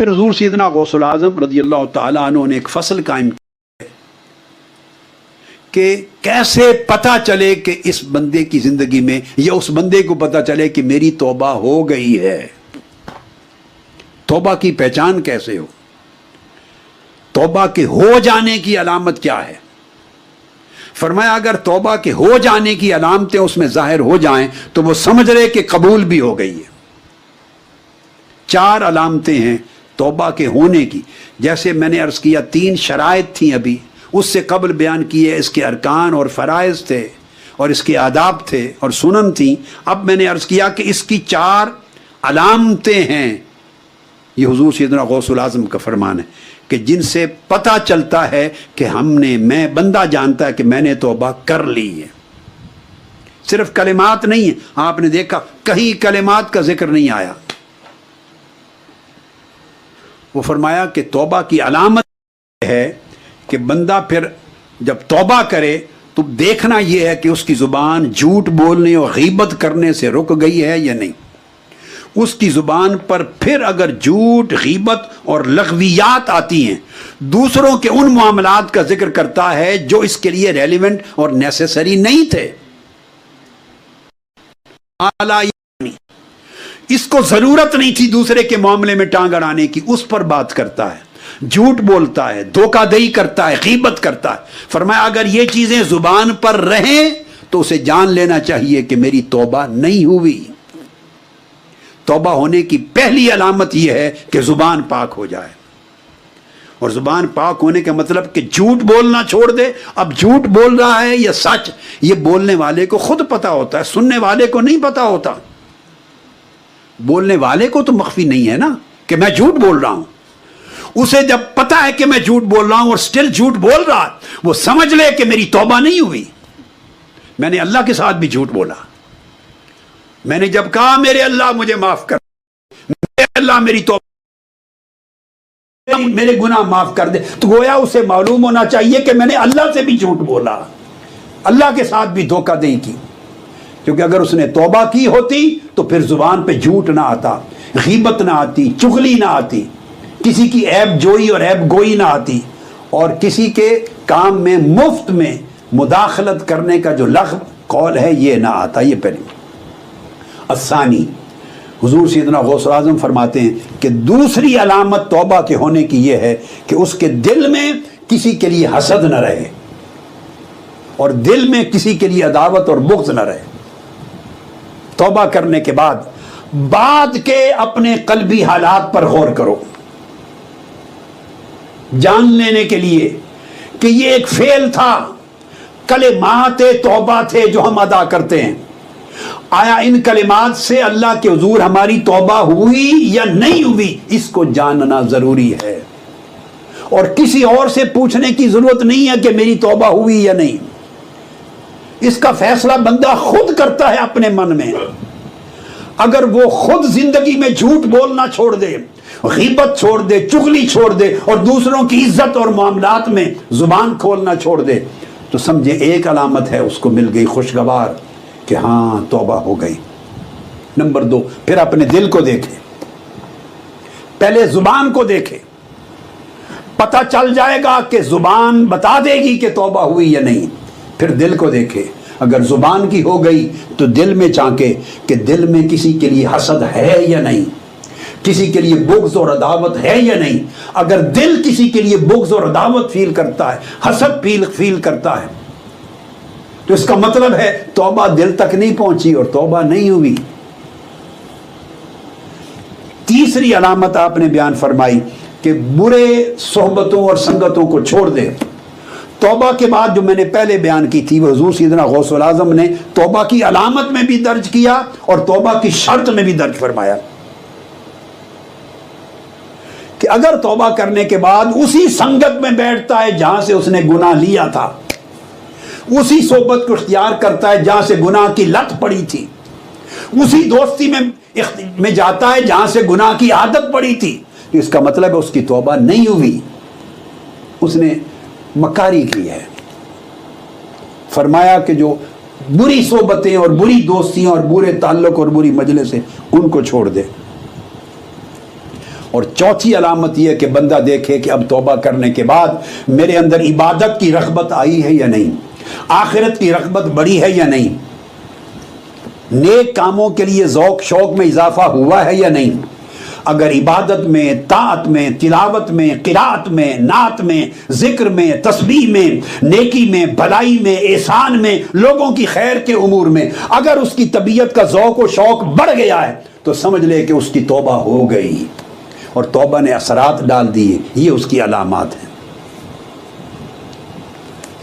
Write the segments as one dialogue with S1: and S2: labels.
S1: پھر حضور سیدنا غوث العظم رضی اللہ تعالیٰ عنہ نے ایک فصل قائم کیا کہ کیسے پتہ چلے کہ اس بندے کی زندگی میں یا اس بندے کو پتہ چلے کہ میری توبہ ہو گئی ہے. توبہ کی پہچان کیسے ہو؟ توبہ کے ہو جانے کی علامت کیا ہے؟ فرمایا اگر توبہ کے ہو جانے کی علامتیں اس میں ظاہر ہو جائیں تو وہ سمجھ رہے کہ قبول بھی ہو گئی ہے. 4 علامتیں ہیں توبہ کے ہونے کی. جیسے میں نے عرض کیا 3 شرائط تھیں، ابھی اس سے قبل بیان کیے، اس کے ارکان اور فرائض تھے اور اس کے آداب تھے اور سنن تھیں. اب میں نے عرض کیا کہ اس کی 4 علامتیں ہیں. یہ حضور سیدنا غوث العظم کا فرمان ہے کہ جن سے پتہ چلتا ہے کہ میں بندہ جانتا ہے کہ میں نے توبہ کر لی ہے. صرف کلمات نہیں ہیں، آپ نے دیکھا کہیں کلمات کا ذکر نہیں آیا. وہ فرمایا کہ توبہ کی علامت ہے کہ بندہ پھر جب توبہ کرے تو دیکھنا یہ ہے کہ اس کی زبان جھوٹ بولنے اور غیبت کرنے سے رک گئی ہے یا نہیں. اس کی زبان پر پھر اگر جھوٹ، غیبت اور لغویات آتی ہیں، دوسروں کے ان معاملات کا ذکر کرتا ہے جو اس کے لیے ریلیونٹ اور نیسیسری نہیں تھے، اس کو ضرورت نہیں تھی دوسرے کے معاملے میں ٹانگ اڑانے کی، اس پر بات کرتا ہے. جھوٹ بولتا ہے، دھوکہ دہی کرتا ہے، غیبت کرتا ہے. فرمایا اگر یہ چیزیں زبان پر رہیں تو اسے جان لینا چاہیے کہ میری توبہ نہیں ہوئی. توبہ ہونے کی پہلی علامت یہ ہے کہ زبان پاک ہو جائے. اور زبان پاک ہونے کا مطلب کہ جھوٹ بولنا چھوڑ دے. اب جھوٹ بول رہا ہے یا سچ، یہ بولنے والے کو خود پتا ہوتا ہے، سننے والے کو نہیں پتا ہوتا. بولنے والے کو تو مخفی نہیں ہے نا کہ میں جھوٹ بول رہا ہوں. اسے جب پتا ہے کہ میں جھوٹ بول رہا ہوں اور سٹل جھوٹ بول رہا، وہ سمجھ لے کہ میری توبہ نہیں ہوئی. میں نے اللہ کے ساتھ بھی جھوٹ بولا. میں نے جب کہا میرے اللہ مجھے معاف کر، میرے اللہ میری توبہ، میرے گناہ معاف کر دے، تو گویا اسے معلوم ہونا چاہیے کہ میں نے اللہ سے بھی جھوٹ بولا، اللہ کے ساتھ بھی دھوکہ دہی کی. کیونکہ اگر اس نے توبہ کی ہوتی تو پھر زبان پہ جھوٹ نہ آتا، غیبت نہ آتی، چغلی نہ آتی، کسی کی عیب جوئی اور عیب گوئی نہ آتی، اور کسی کے کام میں مفت میں مداخلت کرنے کا جو لغو قول ہے یہ نہ آتا. یہ پہلی. الثانی، حضور سیدنا غوث اعظم فرماتے ہیں کہ دوسری علامت توبہ کے ہونے کی یہ ہے کہ اس کے دل میں کسی کے لیے حسد نہ رہے اور دل میں کسی کے لیے عداوت اور بغض نہ رہے. توبہ کرنے کے بعد کے اپنے قلبی حالات پر غور کرو، جان لینے کے لیے کہ یہ ایک فعل تھا، کلمات توبہ تھے جو ہم ادا کرتے ہیں. آیا ان کلمات سے اللہ کے حضور ہماری توبہ ہوئی یا نہیں ہوئی، اس کو جاننا ضروری ہے. اور کسی اور سے پوچھنے کی ضرورت نہیں ہے کہ میری توبہ ہوئی یا نہیں. اس کا فیصلہ بندہ خود کرتا ہے اپنے من میں. اگر وہ خود زندگی میں جھوٹ بولنا چھوڑ دے، غیبت چھوڑ دے، چغلی چھوڑ دے اور دوسروں کی عزت اور معاملات میں زبان کھولنا چھوڑ دے تو سمجھے ایک علامت ہے اس کو مل گئی خوشگوار کہ ہاں توبہ ہو گئی. نمبر 2، پھر اپنے دل کو دیکھے. پہلے زبان کو دیکھے، پتہ چل جائے گا کہ زبان بتا دے گی کہ توبہ ہوئی یا نہیں. پھر دل کو دیکھے، اگر زبان کی ہو گئی تو دل میں چانکے کہ دل میں کسی کے لیے حسد ہے یا نہیں، کسی کے لیے بغض اور عداوت ہے یا نہیں. اگر دل کسی کے لیے بغض اور عداوت فیل کرتا ہے، حسد فیل کرتا ہے، تو اس کا مطلب ہے توبہ دل تک نہیں پہنچی اور توبہ نہیں ہوئی. تیسری علامت آپ نے بیان فرمائی کہ برے صحبتوں اور سنگتوں کو چھوڑ دے. توبہ کے بعد جو میں نے پہلے بیان کی تھی وہ حضور سیدنا غوث العظم نے توبہ کی علامت میں بھی درج کیا اور توبہ کی شرط میں بھی درج فرمایا کہ اگر توبہ کرنے کے بعد اسی سنگت میں بیٹھتا ہے جہاں سے اس نے گناہ لیا تھا، اسی صحبت کو اختیار کرتا ہے جہاں سے گناہ کی لت پڑی تھی، اسی دوستی میں جاتا ہے جہاں سے گناہ کی عادت پڑی تھی، تو اس کا مطلب ہے اس کی توبہ نہیں ہوئی، اس نے مکاری کی ہے. فرمایا کہ جو بری صحبتیں اور بری دوستیاں اور برے تعلق اور بری مجلسیں ان کو چھوڑ دے. اور چوتھی علامت یہ کہ بندہ دیکھے کہ اب توبہ کرنے کے بعد میرے اندر عبادت کی رغبت آئی ہے یا نہیں، آخرت کی رغبت بڑھی ہے یا نہیں، نیک کاموں کے لیے ذوق شوق میں اضافہ ہوا ہے یا نہیں۔ اگر عبادت میں، طاعت میں، تلاوت میں، قرات میں، نعت میں، ذکر میں، تسبیح میں، نیکی میں، بھلائی میں، احسان میں، لوگوں کی خیر کے امور میں اگر اس کی طبیعت کا ذوق و شوق بڑھ گیا ہے تو سمجھ لے کہ اس کی توبہ ہو گئی اور توبہ نے اثرات ڈال دیے۔ یہ اس کی علامات ہیں۔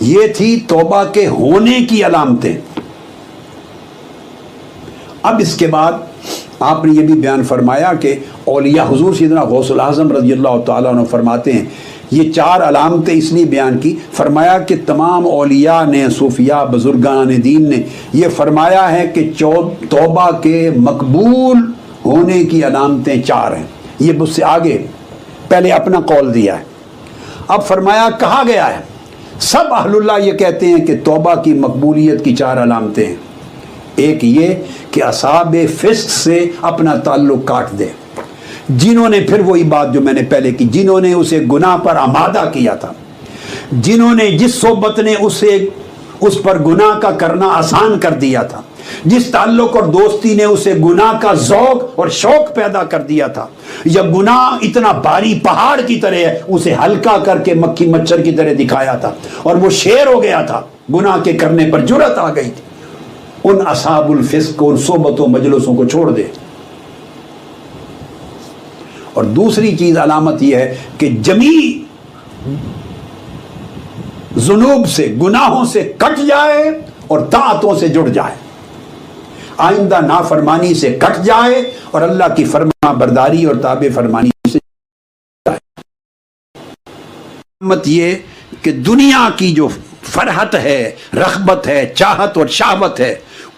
S1: یہ تھی توبہ کے ہونے کی علامتیں۔ اب اس کے بعد آپ نے یہ بھی بیان فرمایا کہ اولیاء، حضور سیدنا غوث الاعظم رضی اللہ تعالیٰ عنہ فرماتے ہیں، یہ 4 علامتیں اس لیے بیان کی، فرمایا کہ تمام اولیاء نے، صوفیاء، بزرگان دین نے یہ فرمایا ہے کہ توبہ کے مقبول ہونے کی علامتیں 4 ہیں۔ یہ مجھ سے آگے پہلے اپنا قول دیا ہے، اب فرمایا کہا گیا ہے سب اہل اللہ یہ کہتے ہیں کہ توبہ کی مقبولیت کی 4 علامتیں ہیں۔ ایک یہ کہ اصحاب فسق سے اپنا تعلق کاٹ دے، جنہوں نے، پھر وہی بات جو میں نے پہلے کی، جنہوں نے اسے گناہ پر آمادہ کیا تھا، جنہوں نے، جس صحبت نے اس پر گناہ کا کرنا آسان کر دیا تھا، جس تعلق اور دوستی نے اسے گناہ کا ذوق اور شوق پیدا کر دیا تھا، یا گناہ اتنا بھاری پہاڑ کی طرح ہے اسے ہلکا کر کے مکھی مچھر کی طرح دکھایا تھا اور وہ شیر ہو گیا تھا، گناہ کے کرنے پر جرأت آ گئی تھی، ان اصحاب الفسق کو، ان صحبتوں مجلسوں کو چھوڑ دے۔ اور دوسری چیز علامت یہ ہے کہ جمیع ذنوب سے، گناہوں سے کٹ جائے اور طاعتوں سے جڑ جائے، آئندہ نافرمانی سے کٹ جائے اور اللہ کی فرما برداری اور تابع فرمانی سے جائے۔ علامت یہ کہ دنیا کی جو فرحت ہے، رغبت ہے، چاہت اور شہوت ہے،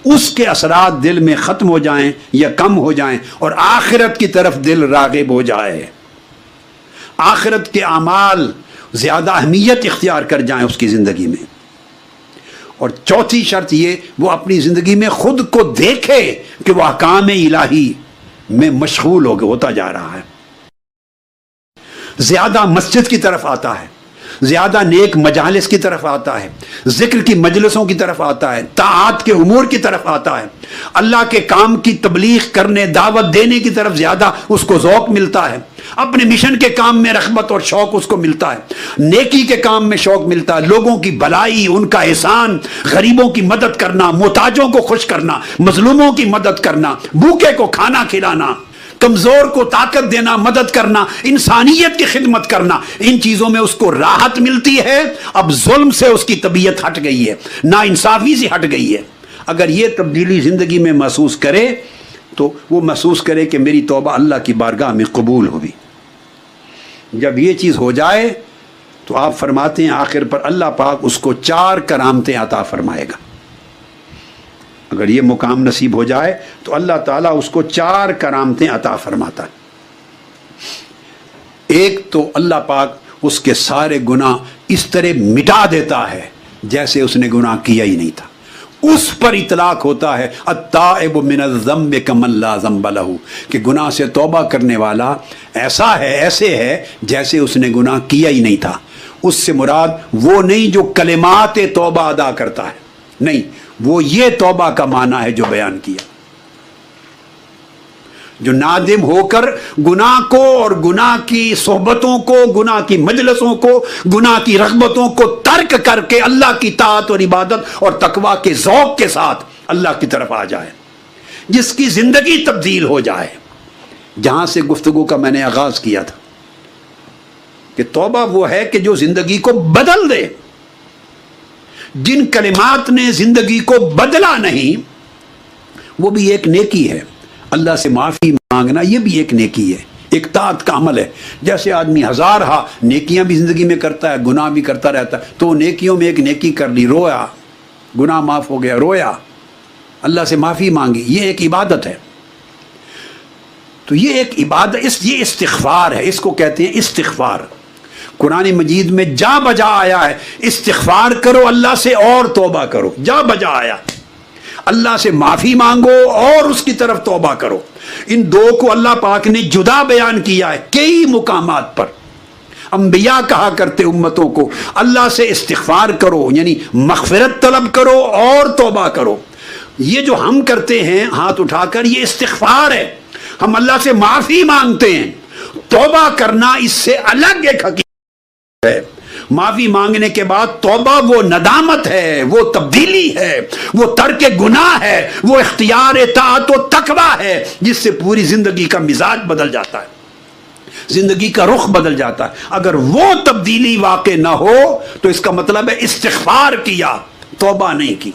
S1: اس کے اثرات دل میں ختم ہو جائیں یا کم ہو جائیں اور آخرت کی طرف دل راغب ہو جائے، آخرت کے اعمال زیادہ اہمیت اختیار کر جائیں اس کی زندگی میں۔ اور چوتھی شرط یہ، وہ اپنی زندگی میں خود کو دیکھے کہ وہ احکام الہی میں مشغول ہوتا جا رہا ہے، زیادہ مسجد کی طرف آتا ہے، زیادہ نیک مجالس کی طرف آتا ہے، ذکر کی مجلسوں کی طرف آتا ہے، طاعات کے امور کی طرف آتا ہے، اللہ کے کام کی تبلیغ کرنے، دعوت دینے کی طرف زیادہ اس کو ذوق ملتا ہے، اپنے مشن کے کام میں رغبت اور شوق اس کو ملتا ہے، نیکی کے کام میں شوق ملتا ہے، لوگوں کی بھلائی، ان کا احسان، غریبوں کی مدد کرنا، محتاجوں کو خوش کرنا، مظلوموں کی مدد کرنا، بھوکے کو کھانا کھلانا، کمزور کو طاقت دینا، مدد کرنا، انسانیت کی خدمت کرنا، ان چیزوں میں اس کو راحت ملتی ہے۔ اب ظلم سے اس کی طبیعت ہٹ گئی ہے، ناانصافی سے ہٹ گئی ہے۔ اگر یہ تبدیلی زندگی میں محسوس کرے تو وہ محسوس کرے کہ میری توبہ اللہ کی بارگاہ میں قبول ہوئی۔ جب یہ چیز ہو جائے تو آپ فرماتے ہیں آخر پر اللہ پاک اس کو 4 کرامتیں عطا فرمائے گا۔ اگر یہ مقام نصیب ہو جائے تو اللہ تعالیٰ اس کو 4 کرامتیں عطا فرماتا ہے۔ ایک تو اللہ پاک اس کے سارے گناہ اس طرح مٹا دیتا ہے جیسے اس نے گناہ کیا ہی نہیں تھا، اس پر اطلاق ہوتا ہے التائب من الذنب کمن لا ذنب لہ، کہ گناہ سے توبہ کرنے والا ایسا ہے، ایسے ہے جیسے اس نے گناہ کیا ہی نہیں تھا۔ اس سے مراد وہ نہیں جو کلمات توبہ ادا کرتا ہے، نہیں، وہ یہ توبہ کا معنی ہے جو بیان کیا، جو نادم ہو کر گناہ کو اور گناہ کی صحبتوں کو، گناہ کی مجلسوں کو، گناہ کی رغبتوں کو ترک کر کے اللہ کی طاعت اور عبادت اور تقویٰ کے ذوق کے ساتھ اللہ کی طرف آ جائے، جس کی زندگی تبدیل ہو جائے۔ جہاں سے گفتگو کا میں نے آغاز کیا تھا کہ توبہ وہ ہے کہ جو زندگی کو بدل دے۔ جن کلمات نے زندگی کو بدلا نہیں وہ بھی ایک نیکی ہے، اللہ سے معافی مانگنا یہ بھی ایک نیکی ہے، ایک طاعت کا عمل ہے۔ جیسے آدمی ہزارہا نیکیاں بھی زندگی میں کرتا ہے، گناہ بھی کرتا رہتا ہے، تو نیکیوں میں ایک نیکی کر لی، رویا، گناہ معاف ہو گیا، رویا، اللہ سے معافی مانگی، یہ ایک عبادت ہے۔ تو یہ ایک عبادت، یہ استغفار ہے، اس کو کہتے ہیں استغفار۔ قرآن مجید میں جا بجا آیا ہے استغفار کرو اللہ سے اور توبہ کرو، جا بجا آیا، اللہ سے معافی مانگو اور اس کی طرف توبہ کرو۔ ان دو کو اللہ پاک نے جدا بیان کیا ہے کئی مقامات پر۔ انبیاء کہا کرتے امتوں کو اللہ سے استغفار کرو، یعنی مغفرت طلب کرو اور توبہ کرو۔ یہ جو ہم کرتے ہیں ہاتھ اٹھا کر، یہ استغفار ہے، ہم اللہ سے معافی مانگتے ہیں۔ توبہ کرنا اس سے الگ ایک حقیقت ہے۔ معافی مانگنے کے بعد توبہ وہ ندامت ہے، وہ تبدیلی ہے، وہ ترک گناہ ہے، وہ اختیار اطاعت و تقوی ہے، جس سے پوری زندگی کا مزاج بدل جاتا ہے، زندگی کا رخ بدل جاتا ہے۔ اگر وہ تبدیلی واقع نہ ہو تو اس کا مطلب ہے استغفار کیا، توبہ نہیں کی۔